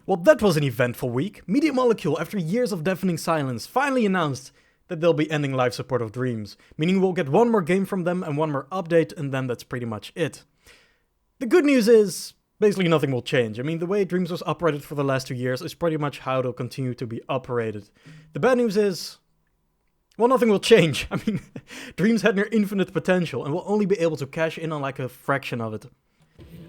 Well, that was an eventful week. Media Molecule, after years of deafening silence, finally announced that they'll be ending live support of Dreams, meaning we'll get one more game from them and one more update, and then that's pretty much it. The good news is, basically nothing will change. I mean, the way Dreams was operated for the last 2 years is pretty much how it'll continue to be operated. The bad news is, well, nothing will change. I mean, Dreams had near infinite potential and will only be able to cash in on like a fraction of it.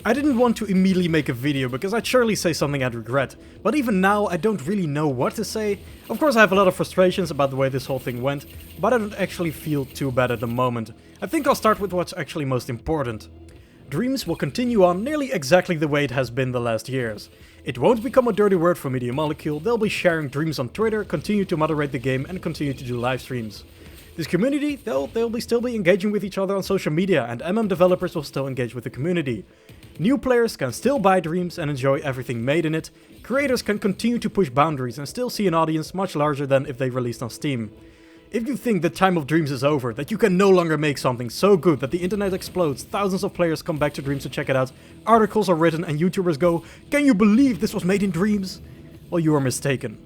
I didn't want to immediately make a video because I'd surely say something I'd regret, but even now I don't really know what to say. Of course I have a lot of frustrations about the way this whole thing went, but I don't actually feel too bad at the moment. I think I'll start with what's actually most important. Dreams will continue on nearly exactly the way it has been the last years. It won't become a dirty word for Media Molecule, they'll be sharing Dreams on Twitter, continue to moderate the game and continue to do live streams. This community, they'll still be engaging with each other on social media, and Hmmmmm developers will still engage with the community. New players can still buy Dreams and enjoy everything made in it. Creators can continue to push boundaries and still see an audience much larger than if they released on Steam. If you think the time of Dreams is over, that you can no longer make something so good that the internet explodes, thousands of players come back to Dreams to check it out, articles are written and YouTubers go, "Can you believe this was made in Dreams?" Well, you are mistaken.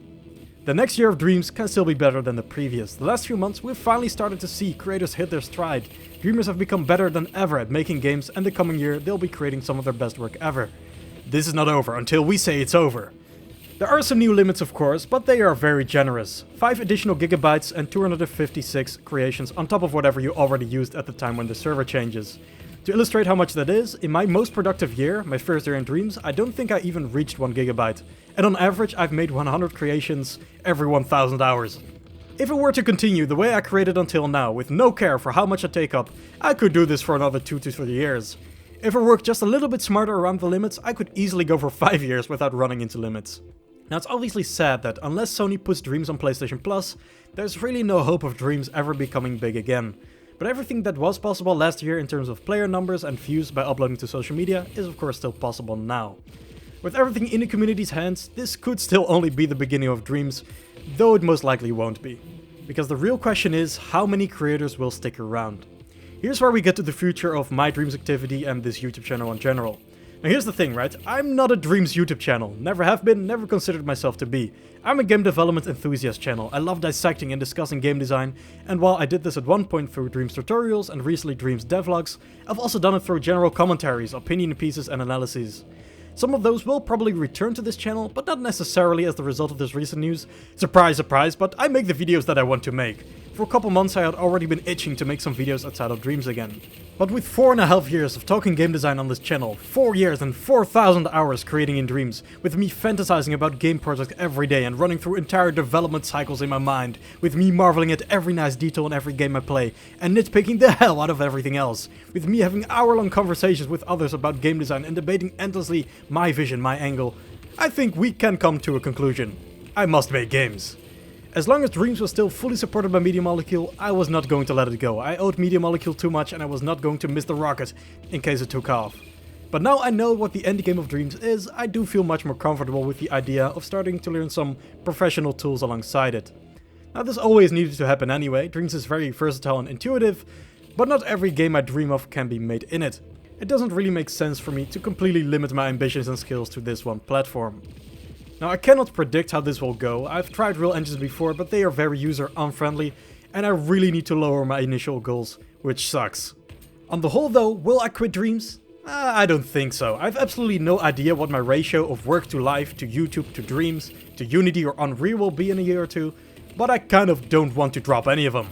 The next year of Dreams can still be better than the previous. The last few months we've finally started to see creators hit their stride. Dreamers have become better than ever at making games, and the coming year they'll be creating some of their best work ever. This is not over until we say it's over. There are some new limits of course, but they are very generous. 5 additional gigabytes and 256 creations on top of whatever you already used at the time when the server changes. To illustrate how much that is, in my most productive year, my first year in Dreams, I don't think I even reached 1 gigabyte. And on average, I've made 100 creations every 1000 hours. If it were to continue the way I created until now, with no care for how much I take up, I could do this for another 2 to 3 years. If I worked just a little bit smarter around the limits, I could easily go for 5 years without running into limits. Now it's obviously sad that unless Sony puts Dreams on PlayStation Plus, there's really no hope of Dreams ever becoming big again. But everything that was possible last year in terms of player numbers and views by uploading to social media is of course still possible now. With everything in the community's hands, this could still only be the beginning of Dreams, though it most likely won't be. Because the real question is, how many creators will stick around? Here's where we get to the future of my Dreams activity and this YouTube channel in general. Now here's the thing, right? I'm not a Dreams YouTube channel. Never have been, never considered myself to be. I'm a game development enthusiast channel. I love dissecting and discussing game design, and while I did this at one point through Dreams tutorials and recently Dreams devlogs, I've also done it through general commentaries, opinion pieces and analyses. Some of those will probably return to this channel, but not necessarily as the result of this recent news. Surprise, surprise, but I make the videos that I want to make. For a couple months I had already been itching to make some videos outside of Dreams again. But with 4.5 years of talking game design on this channel, 4 years and 4,000 hours creating in Dreams, with me fantasizing about game projects every day and running through entire development cycles in my mind, with me marveling at every nice detail in every game I play, and nitpicking the hell out of everything else, with me having hour-long conversations with others about game design and debating endlessly my vision, my angle, I think we can come to a conclusion. I must make games. As long as Dreams was still fully supported by Media Molecule, I was not going to let it go. I owed Media Molecule too much and I was not going to miss the rocket in case it took off. But now I know what the end game of Dreams is, I do feel much more comfortable with the idea of starting to learn some professional tools alongside it. Now this always needed to happen anyway. Dreams is very versatile and intuitive, but not every game I dream of can be made in it. It doesn't really make sense for me to completely limit my ambitions and skills to this one platform. Now I cannot predict how this will go. I've tried real engines before, but they are very user unfriendly, and I really need to lower my initial goals, which sucks. On the whole though, will I quit Dreams? I don't think so. I have absolutely no idea what my ratio of work to life, to YouTube, to Dreams, to Unity or Unreal will be in a year or two, but I kind of don't want to drop any of them.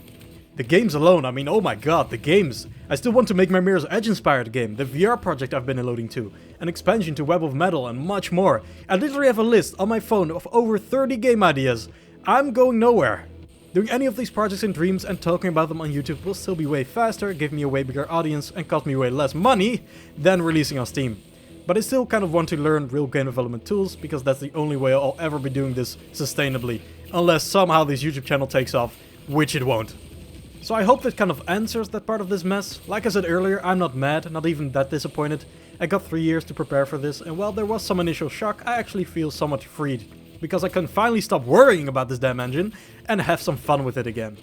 The games alone, I mean, oh my god, the games. I still want to make my Mirror's Edge inspired game, the VR project I've been alluding to, an expansion to Web of Metal and much more. I literally have a list on my phone of over 30 game ideas. I'm going nowhere. Doing any of these projects in Dreams and talking about them on YouTube will still be way faster, give me a way bigger audience and cost me way less money than releasing on Steam. But I still kind of want to learn real game development tools because that's the only way I'll ever be doing this sustainably, unless somehow this YouTube channel takes off, which it won't. So I hope that kind of answers that part of this mess. Like I said earlier, I'm not mad, not even that disappointed. I got 3 years to prepare for this, and while there was some initial shock, I actually feel somewhat freed. Because I can finally stop worrying about this damn engine and have some fun with it again.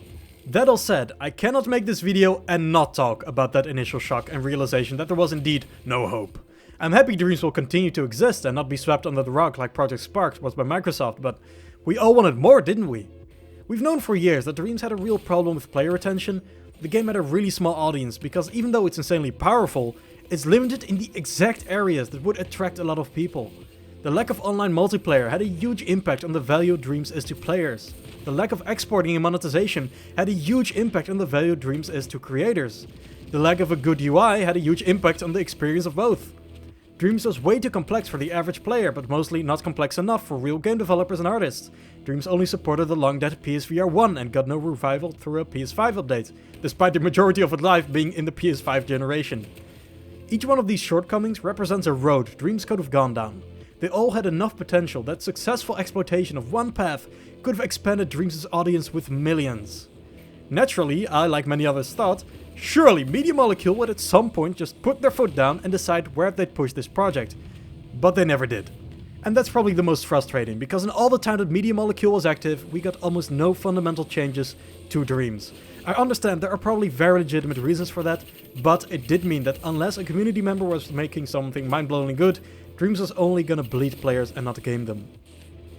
That all said, I cannot make this video and not talk about that initial shock and realization that there was indeed no hope. I'm happy Dreams will continue to exist and not be swept under the rug like Project Spark was by Microsoft, but we all wanted more, didn't we? We've known for years that Dreams had a real problem with player retention. The game had a really small audience because even though it's insanely powerful, it's limited in the exact areas that would attract a lot of people. The lack of online multiplayer had a huge impact on the value Dreams is to players. The lack of exporting and monetization had a huge impact on the value Dreams is to creators. The lack of a good UI had a huge impact on the experience of both. Dreams was way too complex for the average player, but mostly not complex enough for real game developers and artists. Dreams only supported the long-dead PSVR 1 and got no revival through a PS5 update, despite the majority of its life being in the PS5 generation. Each one of these shortcomings represents a road Dreams could have gone down. They all had enough potential that successful exploitation of one path could have expanded Dreams' audience with millions. Naturally, I, like many others, thought, surely Media Molecule would at some point just put their foot down and decide where they'd push this project. But they never did. And that's probably the most frustrating, because in all the time that Media Molecule was active, we got almost no fundamental changes to Dreams. I understand there are probably very legitimate reasons for that, but it did mean that unless a community member was making something mind-blowingly good, Dreams was only gonna bleed players and not game them.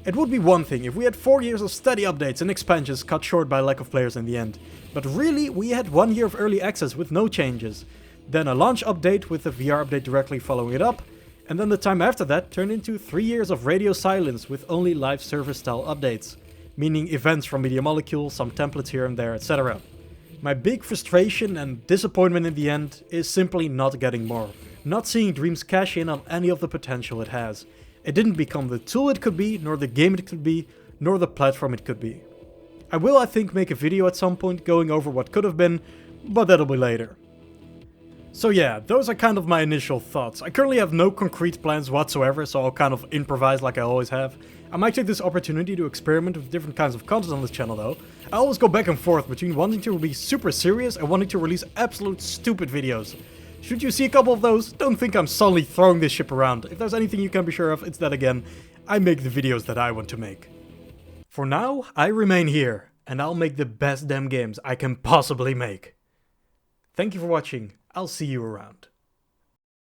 It would be one thing if we had 4 years of steady updates and expansions cut short by lack of players in the end. But really, we had 1 year of early access with no changes. Then a launch update with a VR update directly following it up. And then the time after that turned into 3 years of radio silence with only live service style updates. Meaning events from Media Molecule, some templates here and there, etc. My big frustration and disappointment in the end is simply not getting more. Not seeing Dreams cash in on any of the potential it has. It didn't become the tool it could be, nor the game it could be, nor the platform it could be. I will, I think, make a video at some point going over what could have been, but that'll be later. So yeah, those are kind of my initial thoughts. I currently have no concrete plans whatsoever, so I'll kind of improvise like I always have. I might take this opportunity to experiment with different kinds of content on this channel though. I always go back and forth between wanting to be super serious and wanting to release absolute stupid videos. Should you see a couple of those, don't think I'm solely throwing this ship around. If there's anything you can be sure of, it's that again, I make the videos that I want to make. For now, I remain here, and I'll make the best damn games I can possibly make. Thank you for watching, I'll see you around.